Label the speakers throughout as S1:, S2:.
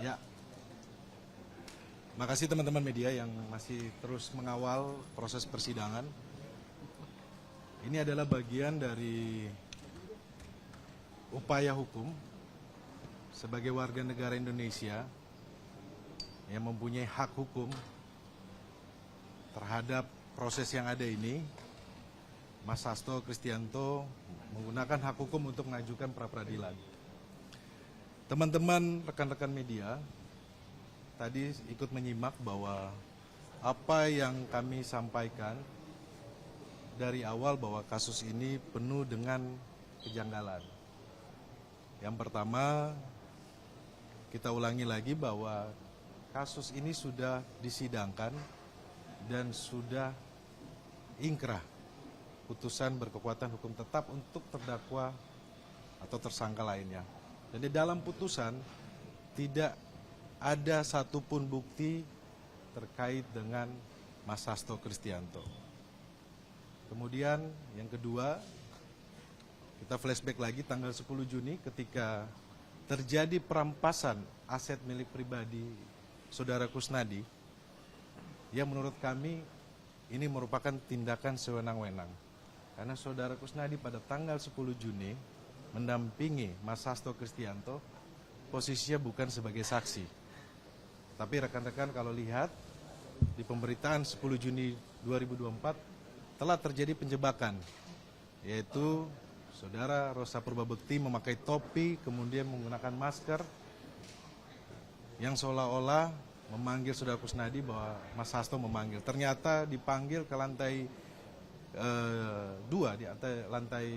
S1: Ya, makasih teman-teman media yang masih terus mengawal proses persidangan. Ini adalah bagian dari upaya hukum sebagai warga negara Indonesia yang mempunyai hak hukum terhadap proses yang ada ini. Mas Hasto Kristianto menggunakan hak hukum untuk mengajukan pra-peradilan. Teman-teman rekan-rekan media tadi ikut menyimak bahwa apa yang kami sampaikan dari awal bahwa kasus ini penuh dengan kejanggalan. Yang pertama, kita ulangi lagi bahwa kasus ini sudah disidangkan dan sudah ingkrah putusan berkekuatan hukum tetap untuk terdakwa atau tersangka lainnya. Dan di dalam putusan tidak ada satupun bukti terkait dengan Mas Hasto Kristianto. Kemudian yang kedua, kita flashback lagi tanggal 10 Juni ketika terjadi perampasan aset milik pribadi Saudara Kusnadi, yang menurut kami ini merupakan tindakan sewenang-wenang. Karena Saudara Kusnadi pada tanggal 10 Juni mendampingi Mas Hasto Kristianto, posisinya bukan sebagai saksi. Tapi rekan-rekan kalau lihat di pemberitaan 10 Juni 2024 telah terjadi penjebakan, yaitu Saudara Rosa Purbabekti memakai topi kemudian menggunakan masker yang seolah-olah memanggil Saudara Kusnadi bahwa Mas Hasto memanggil. Ternyata dipanggil ke lantai 2, di lantai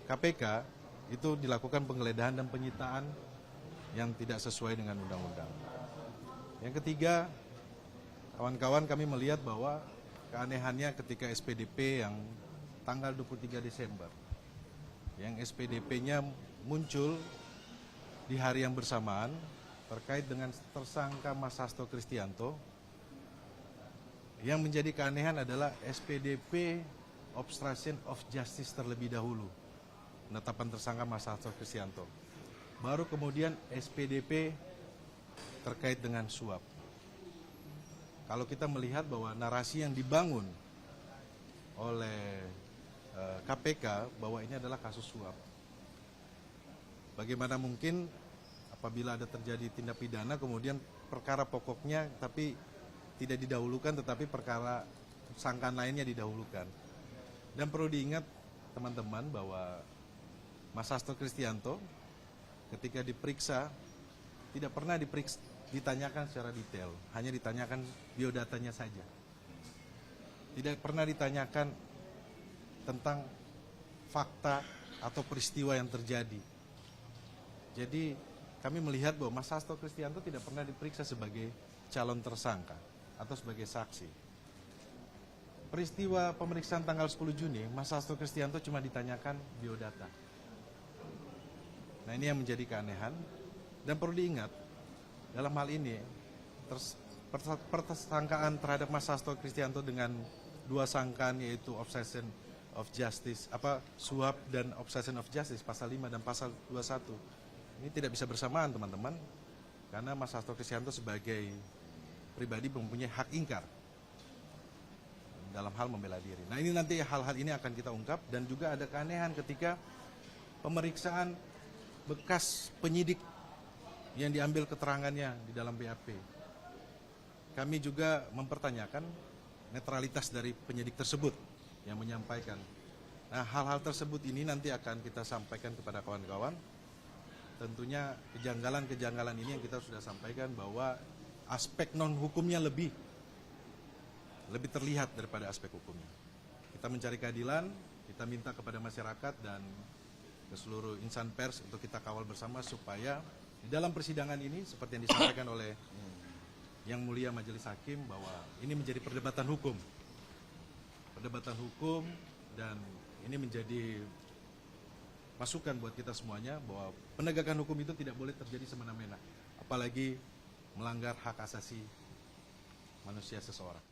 S1: KPK, itu dilakukan penggeledahan dan penyitaan yang tidak sesuai dengan undang-undang. Yang ketiga, kawan-kawan kami melihat bahwa keanehannya ketika SPDP yang tanggal 23 Desember, yang SPDP-nya muncul di hari yang bersamaan terkait dengan tersangka Mas Hasto Kristianto. Yang menjadi keanehan adalah SPDP obstruction of justice terlebih dahulu, penetapan tersangka Mas Hasto Kristianto. Baru kemudian SPDP terkait dengan suap. Kalau kita melihat bahwa narasi yang dibangun oleh KPK bahwa ini adalah kasus suap, bagaimana mungkin apabila ada terjadi tindak pidana kemudian perkara pokoknya tapi tidak didahulukan, tetapi perkara sangkaan lainnya didahulukan. Dan perlu diingat teman-teman bahwa Mas Hasto Kristianto ketika diperiksa tidak pernah ditanyakan secara detail, hanya ditanyakan biodatanya saja. Tidak pernah ditanyakan tentang fakta atau peristiwa yang terjadi. Jadi kami melihat bahwa Mas Hasto Kristianto tidak pernah diperiksa sebagai calon tersangka atau sebagai saksi. Peristiwa pemeriksaan tanggal 10 Juni, Mas Hasto Kristianto cuma ditanyakan biodata. Nah, ini yang menjadi keanehan. Dan perlu diingat, dalam hal ini, persangkaan terhadap Mas Hasto Kristianto dengan dua sangkaan, yaitu obstruction of justice, suap dan obstruction of justice, pasal 5 dan pasal 21. Ini tidak bisa bersamaan, teman-teman. Karena Mas Hasto Kristianto sebagai pribadi mempunyai hak ingkar dalam hal membela diri. Nah, ini nanti hal-hal ini akan kita ungkap. Dan juga ada keanehan ketika pemeriksaan bekas penyidik yang diambil keterangannya di dalam BAP. Kami juga mempertanyakan netralitas dari penyidik tersebut yang menyampaikan. Nah, hal-hal tersebut ini nanti akan kita sampaikan kepada kawan-kawan. Tentunya kejanggalan-kejanggalan ini yang kita sudah sampaikan bahwa aspek non-hukumnya lebih terlihat daripada aspek hukumnya. Kita mencari keadilan, kita minta kepada masyarakat dan ke seluruh insan pers untuk kita kawal bersama supaya di dalam persidangan ini seperti yang disampaikan oleh Yang Mulia Majelis Hakim bahwa ini menjadi perdebatan hukum. Perdebatan hukum, dan ini menjadi masukan buat kita semuanya bahwa penegakan hukum itu tidak boleh terjadi semena-mena, apalagi melanggar hak asasi manusia seseorang.